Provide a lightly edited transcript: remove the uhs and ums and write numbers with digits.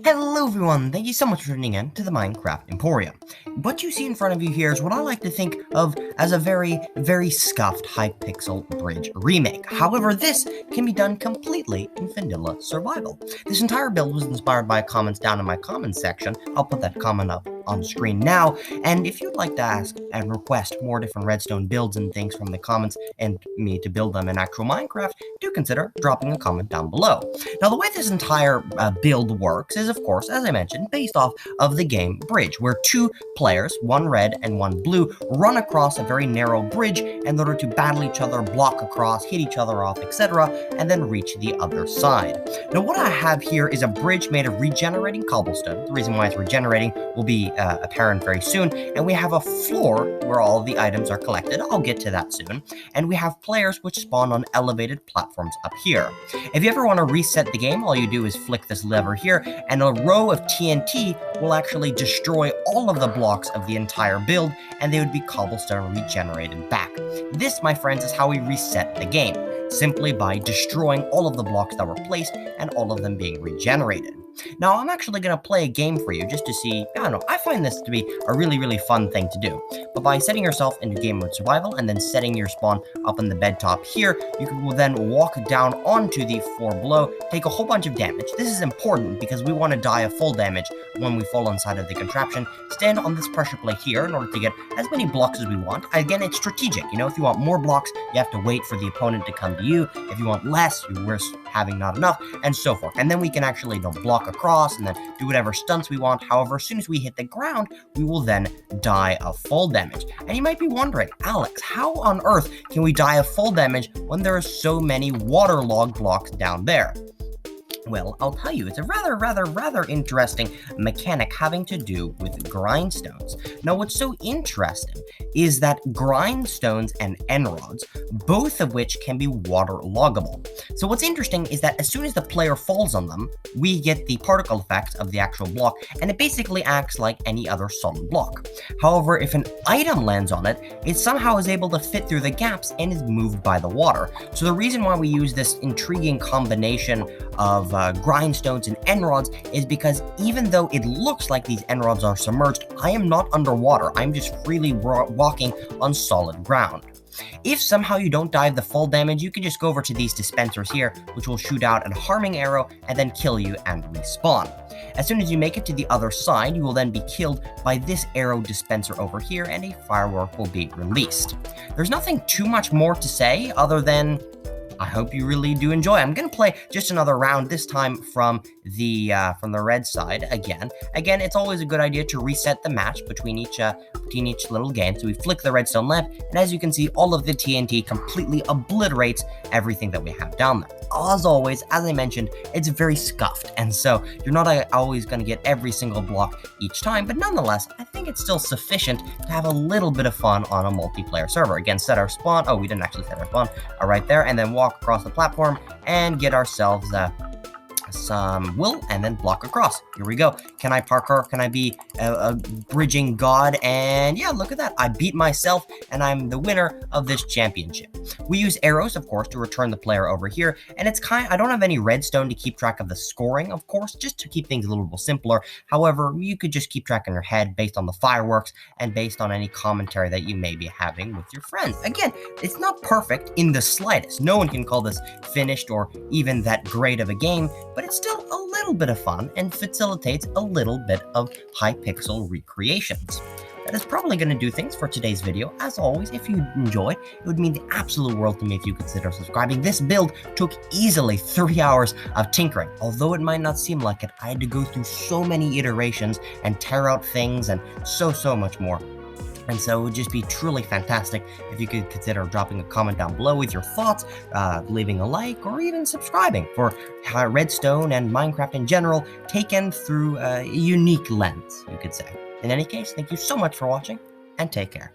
Hello everyone, thank you so much for tuning in to the Minecraft Emporium. What you see in front of you here is what I like to think of as a very scuffed Hypixel Bridge remake. However, this can be done completely in vanilla survival. This entire build was inspired by comments down in my comments section. I'll put that comment up on screen now, and if you'd like to ask and request more different redstone builds and things from the comments and me to build them in actual Minecraft, do consider dropping a comment down below. Now, the way this entire build works is, of course, as I mentioned, based off of the game Bridge, where two players, one red and one blue, run across a very narrow bridge in order to battle each other, block across, hit each other off, etc., and then reach the other side. Now, what I have here is a bridge made of regenerating cobblestone. The reason why it's regenerating will be apparent very soon, and we have a floor where all of the items are collected. I'll get to that soon. And we have players which spawn on elevated platforms up here. If you ever want to reset the game, all you do is flick this lever here, and a row of TNT will actually destroy all of the blocks of the entire build, and they would be cobblestone regenerated back. This, my friends, is how we reset the game, simply by destroying all of the blocks that were placed and all of them being regenerated. Now, I'm actually going to play a game for you just to see, I don't know, I find this to be a really fun thing to do. But by setting yourself into game mode survival and then setting your spawn up in the bed top here, you will then walk down onto the floor below, take a whole bunch of damage. This is important because we want to die of full damage when we fall inside of the contraption. Stand on this pressure plate here in order to get as many blocks as we want. Again, it's strategic. You know, if you want more blocks, you have to wait for the opponent to come to you. If you want less, you risk having not enough, and so forth. And then we can actually block across and then do whatever stunts we want. However, as soon as we hit the ground, we will then die of full damage. And you might be wondering, Alex, how on earth can we die of full damage when there are so many waterlogged blocks down there? Well, I'll tell you, it's a rather interesting mechanic having to do with grindstones. Now, what's so interesting is that grindstones and enrods, both of which can be waterloggable. So what's interesting is that as soon as the player falls on them, we get the particle effects of the actual block, and it basically acts like any other solid block. However, if an item lands on it, it somehow is able to fit through the gaps and is moved by the water. So the reason why we use this intriguing combination of grindstones and enrods is because even though it looks like these enrods are submerged, I am not underwater. I'm just freely walking on solid ground. If somehow you don't die of the full damage, you can just go over to these dispensers here, which will shoot out a harming arrow and then kill you and respawn. As soon as you make it to the other side, you will then be killed by this arrow dispenser over here, and a firework will be released. There's nothing too much more to say other than I hope you really do enjoy. I'm going to play just another round, this time from the red side again. Again, it's always a good idea to reset the match between each little game. So we flick the redstone lamp, and as you can see, all of the TNT completely obliterates everything that we have down there. As always, as I mentioned, it's very scuffed, and so you're not always going to get every single block each time, but nonetheless, I think it's still sufficient to have a little bit of fun on a multiplayer server. Again, set our spawn. Oh, we didn't actually set our spawn right there, and then walk across the platform and get ourselves some wool and then block across. Here we go. Can I parkour? Can I be a bridging god? And yeah, look at that. I beat myself and I'm the winner of this championship. We use arrows, of course, to return the player over here. And it's I don't have any redstone to keep track of the scoring, of course, just to keep things a little bit simpler. However, you could just keep track in your head based on the fireworks and based on any commentary that you may be having with your friends. Again, it's not perfect in the slightest. No one can call this finished or even that great of a game, but it's still a little bit of fun and facilitates a little bit of Hypixel recreations. That is probably going to do things for today's video. As always, if you enjoyed, it would mean the absolute world to me if you consider subscribing. This build took easily 3 hours of tinkering. Although it might not seem like it, I had to go through so many iterations and tear out things and so much more. And so it would just be truly fantastic if you could consider dropping a comment down below with your thoughts, leaving a like, or even subscribing for Redstone and Minecraft in general, taken through a unique lens, you could say. In any case, thank you so much for watching, and take care.